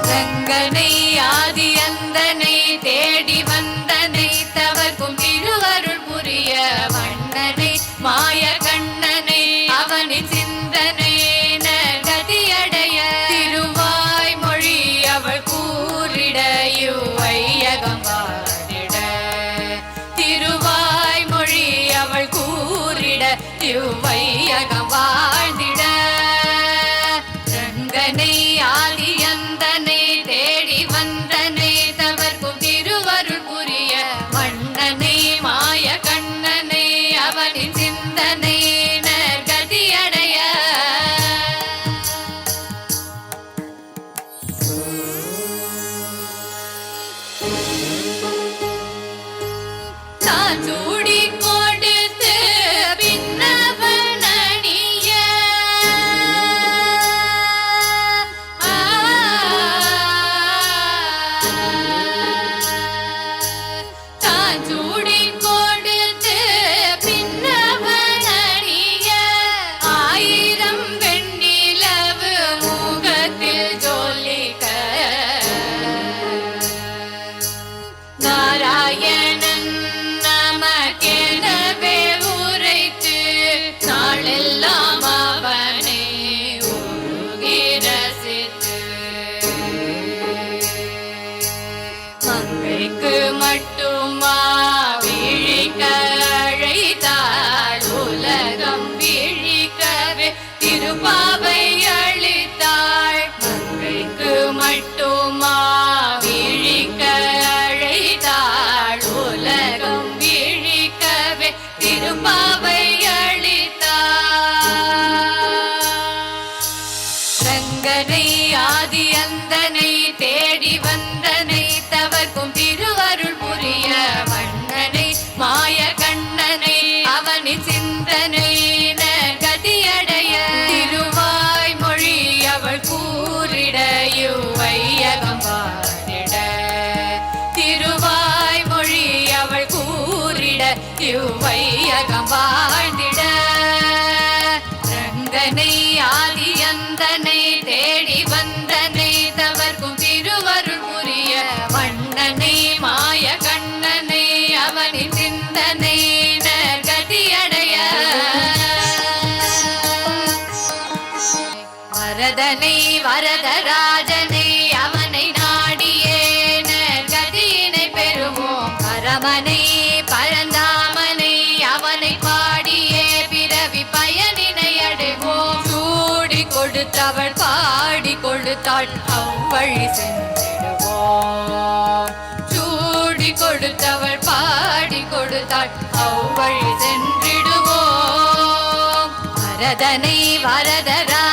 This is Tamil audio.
ரங்கனை ஆதி அந்தனை தேடி வந்தனை தவர்க்கும் திருவருள் புரிய வண்ணனை மாய கண்ணனை அவனின் சிந்தனை நகதியடைய திருவாய் மொழி அவள் கூறிட வையகம் வாழிட திருவாய் மொழி அவள் கூறிட வையகம் வாழ்ந்திட ரங்கனை ஆதி அந்தனை தேடி வந்தனை தவர்க்கும் திருவருள் புரிய வண்ணனை மாய கண்ணனை அவனின் சிந்தனை நற்கதியடைய தான் சூடி கொடுத்து பின்னவன் அணிய தான் சூடி கொடுத்து பின்னவன் அணிய ஆயிரம் வெண்ணிலவு முகத்தில் ஜொலிக்க நாராயணன் நமக்கெனவே உரைத்து நாளெல்லாம் அவனை உருகி ரசித்து மங்கைக்கு மட்டுமா விழிக்க அழைத்தாள் உலகம் விழிக்கவே திருப்பாவை அளித்தாள் மங்கைக்கு மட்டுமா விழிக்க அழைத்தாள் உலகம் விழிக்கவே திருப்பாவை அளித்தாள் ரங்கனை ஆதி அந்தனை தேடி வந்தனை தவர்க்கும் திருவருள் புரிய வண்ணனை மாய கண்ணனை அவனின் சிந்தனை நற்கதியடைய திருவாய் மொழி அவள் கூறிட வையகம் வாழிட திருவாய் மொழி அவள் கூறிட வையகம் வாழ்ந்திட ரங்கனை ஆதி அந்தனை தேடி வந்தனை தவர்க்கும் திருவருள் புரிய வண்ணனை மாய கண்ணனை அவனின் சிந்தனை நற்கதியடைய வரதனை வரதராஜனை அவனை நாடியே நற்கதியினை பெறுவோம் பரமனை பரந்தாமனை அவனை பாடியே பிறவி பயனினை அடைவோம் சூடி கொடுத்தவள் பாடி கொடுத்தாள் அவ்வழி சென்றிடுவோம் சூடி கொடுத்தவள் பாடி கொடுத்தாள் அவ்வழி சென்றிடுவோம் வரதனை வரதரா